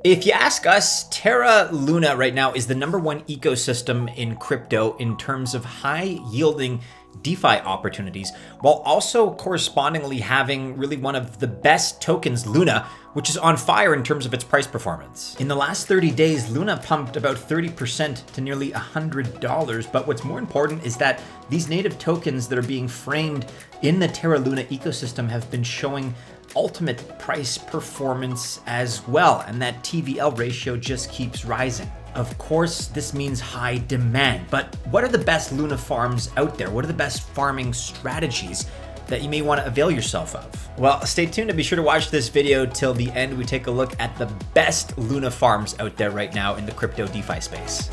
If you ask us, Terra Luna right now is the #1 ecosystem in crypto in terms of high yielding DeFi opportunities, while also correspondingly having really one of the best tokens, Luna, which is on fire in terms of its price performance. In the last 30 days, Luna pumped about 30% to nearly $100. But what's more important is that these native tokens that are being framed in the Terra Luna ecosystem have been showing ultimate price performance as well, and that TVL ratio just keeps rising. Of course, this means high demand, but what are the best Luna farms out there? What are the best farming strategies that you may want to avail yourself of? Well, stay tuned and be sure to watch this video till the end. We take a look at the best Luna farms out there right now in the crypto DeFi space.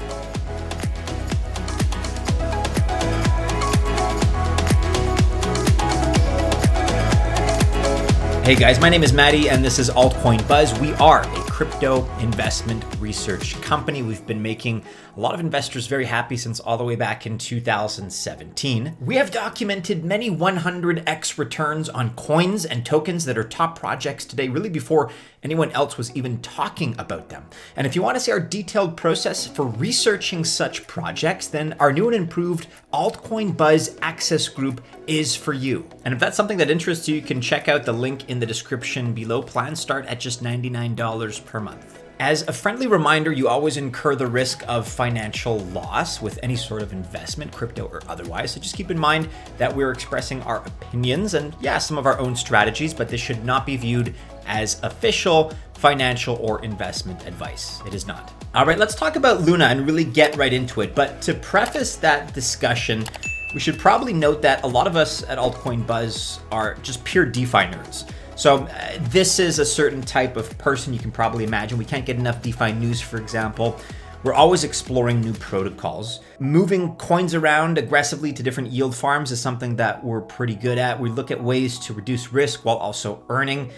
Hey guys, my name is Maddie and this is Altcoin Buzz. We are a crypto investment research company. We've been making a lot of investors very happy since all the way back in 2017. We have documented many 100x returns on coins and tokens that are top projects today, really before anyone else was even talking about them. And if you want to see our detailed process for researching such projects, then our new and improved Altcoin Buzz Access group is for you. And if that's something that interests you, you can check out the link in the description below. Plans start at just $99 per month. As a friendly reminder, you always incur the risk of financial loss with any sort of investment, crypto or otherwise. So just keep in mind that we're expressing our opinions and some of our own strategies, but this should not be viewed as official financial or investment advice. It is not. All right, let's talk about Luna and really get right into it. But to preface that discussion, we should probably note that a lot of us at Altcoin Buzz are just pure DeFi nerds. So this is a certain type of person you can probably imagine. We can't get enough DeFi news, for example. We're always exploring new protocols. Moving coins around aggressively to different yield farms is something that we're pretty good at. We look at ways to reduce risk while also earning.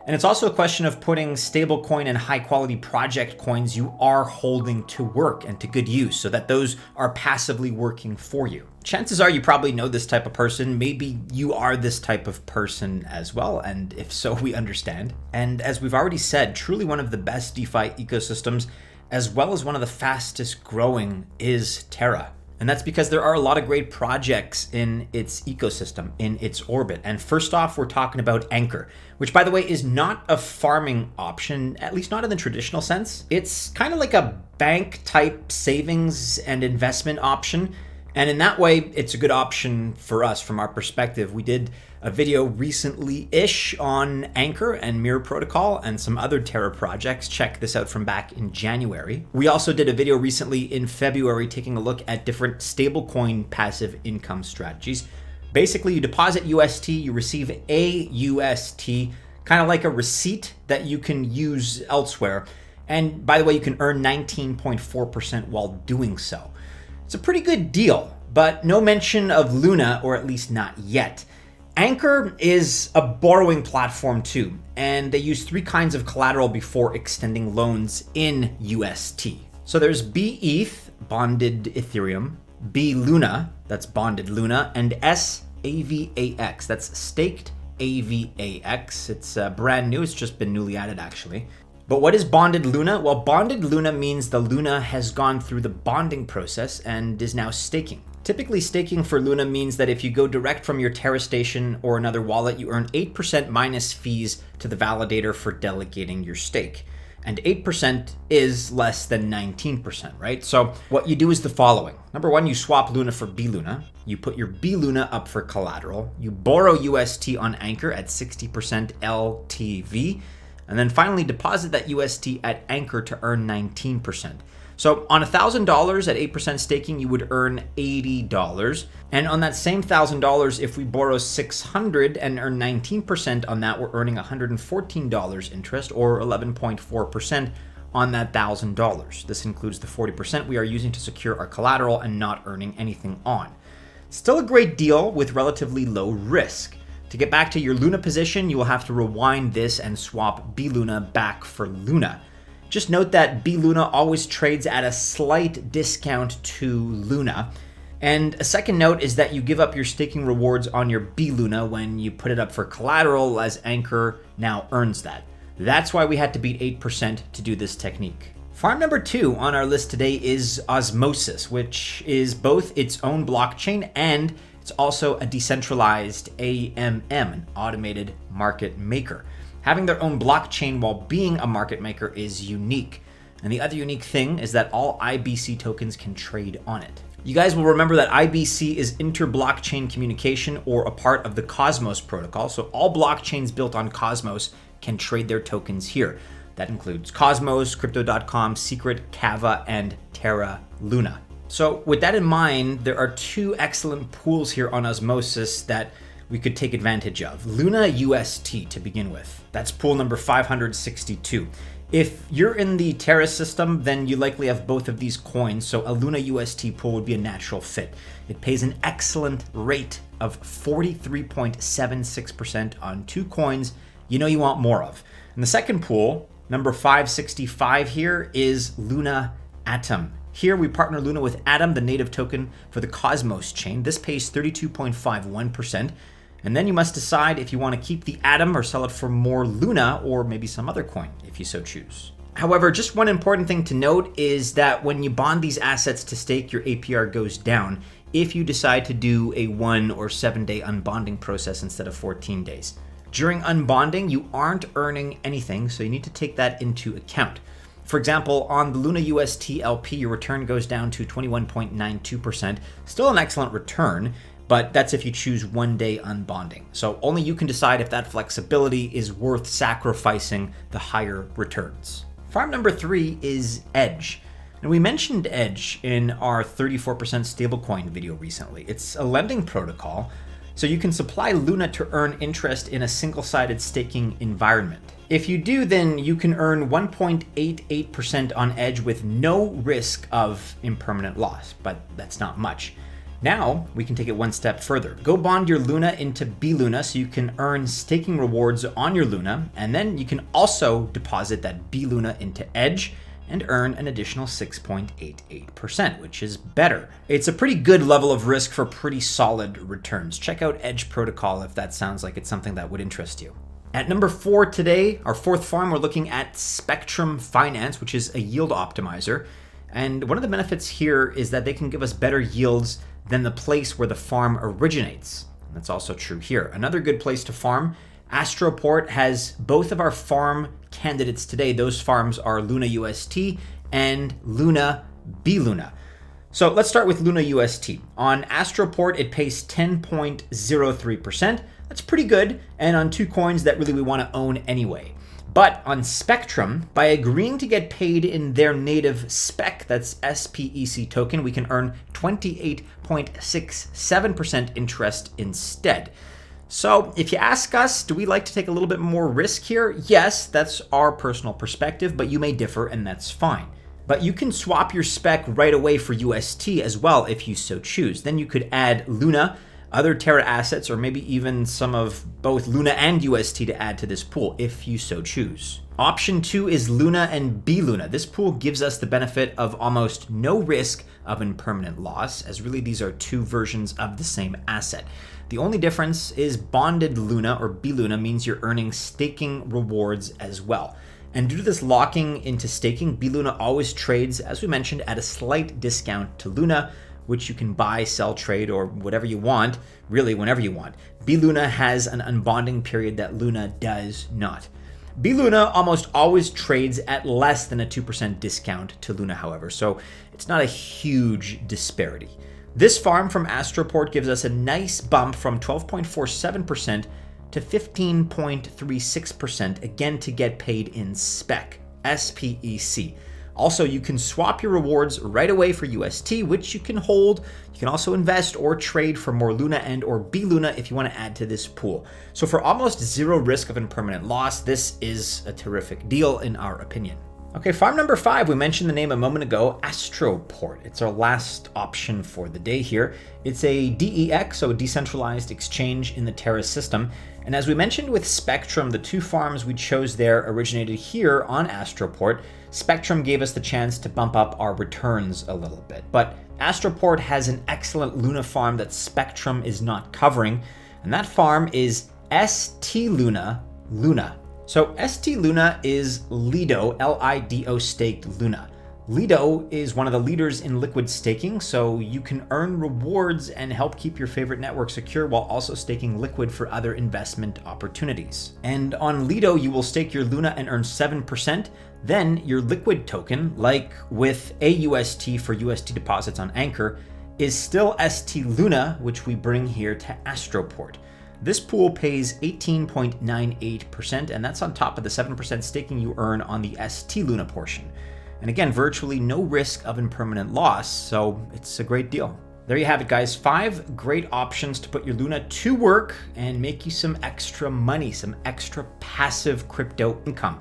And it's also a question of putting stablecoin and high quality project coins you are holding to work and to good use so that those are passively working for you. Chances are you probably know this type of person. Maybe you are this type of person as well. And if so, we understand. And as we've already said, truly one of the best DeFi ecosystems, as well as one of the fastest growing, is Terra. And that's because there are a lot of great projects in its ecosystem, in its orbit. And first off, we're talking about Incur, which by the way is not a farming option, at least not in the traditional sense. It's kind of like a bank type savings and investment option. And in that way, it's a good option for us from our perspective. We did a video recently-ish on Incur and Mirror Protocol and some other Terra projects. Check this out from back in January. We also did a video recently in February taking a look at different stablecoin passive income strategies. Basically, you deposit UST, you receive a UST, kind of like a receipt that you can use elsewhere. And by the way, you can earn 19.4% while doing so. It's a pretty good deal, but no mention of Luna, or at least not yet. Incur is a borrowing platform too, and they use 3 kinds of collateral before extending loans in UST. So there's BETH, bonded Ethereum, BLuna, that's bonded Luna, and SAVAX, that's staked AVAX. It's brand new, it's just been newly added actually. But what is bonded Luna? Well, bonded Luna means the Luna has gone through the bonding process and is now staking. Typically, staking for Luna means that if you go direct from your Terra station or another wallet, you earn 8% minus fees to the validator for delegating your stake. And 8% is less than 19%, right? So what you do is the following. Number 1, you swap Luna for BLuna. You put your BLuna up for collateral. You borrow UST on Incur at 60% LTV. And then finally deposit that UST at Incur to earn 19%. So on $1,000 at 8% staking, you would earn $80. And on that same $1,000, if we borrow $600 and earn 19% on that, we're earning $114 interest, or 11.4% on that $1,000. This includes the 40% we are using to secure our collateral and not earning anything on. Still a great deal with relatively low risk. To get back to your Luna position, you will have to rewind this and swap BLuna back for Luna. Just note that BLuna always trades at a slight discount to Luna. And a second note is that you give up your staking rewards on your BLuna when you put it up for collateral, as Incur now earns that. That's why we had to beat 8% to do this technique. Farm number 2 on our list today is Osmosis, which is both its own blockchain and it's also a decentralized AMM, an automated market maker. Having their own blockchain while being a market maker is unique. And the other unique thing is that all IBC tokens can trade on it. You guys will remember that IBC is inter-blockchain communication, or a part of the Cosmos protocol. So all blockchains built on Cosmos can trade their tokens here. That includes Cosmos, Crypto.com, Secret, Kava, and Terra Luna. So with that in mind, there are 2 excellent pools here on Osmosis that we could take advantage of. Luna UST to begin with. That's pool number 562. If you're in the Terra system, then you likely have both of these coins, so a Luna UST pool would be a natural fit. It pays an excellent rate of 43.76% on 2 coins you know you want more of. And the second pool, number 565 here, is Luna Atom. Here we partner Luna with Atom, the native token for the Cosmos chain. This pays 32.51%. And then you must decide if you want to keep the Atom or sell it for more Luna or maybe some other coin if you so choose. However, just one important thing to note is that when you bond these assets to stake, your APR goes down if you decide to do a 1 or 7 day unbonding process instead of 14 days. During unbonding, you aren't earning anything, so you need to take that into account. For example, on the Luna UST LP, your return goes down to 21.92%, still an excellent return, but that's if you choose 1 day unbonding. So only you can decide if that flexibility is worth sacrificing the higher returns. Farm number 3 is Edge. And we mentioned Edge in our 34% stablecoin video recently. It's a lending protocol, so you can supply Luna to earn interest in a single-sided staking environment. If you do, then you can earn 1.88% on Edge with no risk of impermanent loss, but that's not much. Now, we can take it one step further. Go bond your Luna into BLuna so you can earn staking rewards on your Luna, and then you can also deposit that BLuna into Edge and earn an additional 6.88%, which is better. It's a pretty good level of risk for pretty solid returns. Check out Edge Protocol if that sounds like it's something that would interest you. At number 4 today, our 4th farm, we're looking at Spectrum Finance, which is a yield optimizer. And one of the benefits here is that they can give us better yields than the place where the farm originates. And that's also true here. Another good place to farm, Astroport has both of our farm candidates today. Those farms are Luna UST and Luna BLuna. So let's start with Luna UST. On Astroport, it pays 10.03%. That's pretty good, and on 2 coins that really we want to own anyway. But on Spectrum, by agreeing to get paid in their native SPEC, that's SPEC token, we can earn 28.67% interest instead. So if you ask us, do we like to take a little bit more risk here? Yes, that's our personal perspective, but you may differ, and that's fine. But you can swap your SPEC right away for UST as well if you so choose. Then you could add Luna, other Terra assets, or maybe even some of both Luna and UST to add to this pool if you so choose. Option 2 is Luna and BLuna. This pool gives us the benefit of almost no risk of impermanent loss, as really these are 2 versions of the same asset. The only difference is bonded Luna or BLuna means you're earning staking rewards as well. And due to this locking into staking, BLuna always trades, as we mentioned, at a slight discount to Luna, which you can buy, sell, trade, or whatever you want, really whenever you want. BLuna has an unbonding period that Luna does not. BLuna almost always trades at less than a 2% discount to Luna, however, so it's not a huge disparity. This farm from Astroport gives us a nice bump from 12.47% to 15.36%, again to get paid in SPEC, SPEC. Also, you can swap your rewards right away for UST, which you can hold. You can also invest or trade for more Luna and or BLuna if you want to add to this pool. So for almost zero risk of impermanent loss, this is a terrific deal in our opinion. Okay, farm number 5, we mentioned the name a moment ago, Astroport. It's our last option for the day here. It's a DEX, so a decentralized exchange in the Terra system. And as we mentioned with Spectrum, the 2 farms we chose there originated here on Astroport. Spectrum gave us the chance to bump up our returns a little bit. But Astroport has an excellent Luna farm that Spectrum is not covering, and that farm is ST Luna Luna. So ST Luna is Lido, L-I-D-O staked Luna. Lido is one of the leaders in liquid staking, so you can earn rewards and help keep your favorite network secure while also staking liquid for other investment opportunities. And on Lido, you will stake your Luna and earn 7%. Then your liquid token, like with AUST for UST deposits on Anchor, is still ST Luna, which we bring here to Astroport. This pool pays 18.98%, and that's on top of the 7% staking you earn on the ST Luna portion. And again, virtually no risk of impermanent loss, so it's a great deal. There you have it, guys. 5 great options to put your Luna to work and make you some extra money, some extra passive crypto income.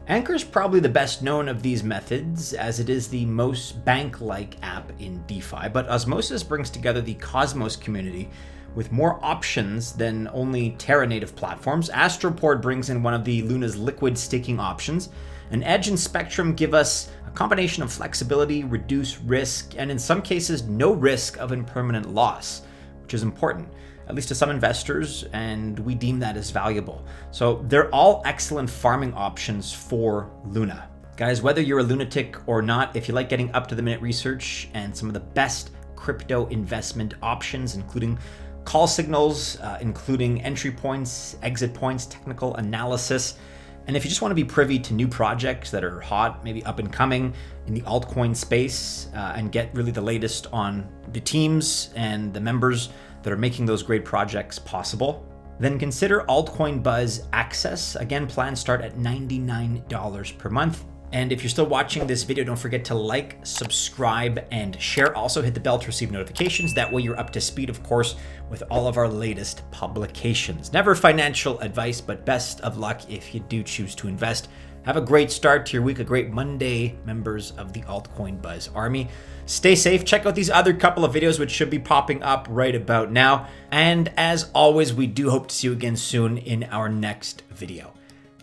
Anchor is probably the best known of these methods, as it is the most bank-like app in DeFi, but Osmosis brings together the Cosmos community with more options than only Terra native platforms. Astroport brings in one of the Luna's liquid staking options, and Edge and Spectrum give us a combination of flexibility, reduced risk, and in some cases, no risk of impermanent loss, which is important, at least to some investors, and we deem that as valuable. So they're all excellent farming options for Luna. Guys, whether you're a lunatic or not, if you like getting up to the minute research and some of the best crypto investment options, including call signals, including entry points, exit points, technical analysis, and if you just want to be privy to new projects that are hot, maybe up and coming in the altcoin space, and get really the latest on the teams and the members that are making those great projects possible, then consider Altcoin Buzz Access. Again, plans start at $99 per month. And if you're still watching this video, don't forget to like, subscribe, and share. Also hit the bell to receive notifications. That way you're up to speed, of course, with all of our latest publications. Never financial advice, but best of luck if you do choose to invest. Have a great start to your week, a great Monday, members of the Altcoin Buzz Army. Stay safe. Check out these other couple of videos, which should be popping up right about now. And as always, we do hope to see you again soon in our next video.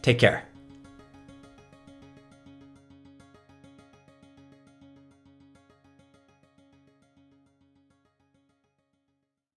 Take care.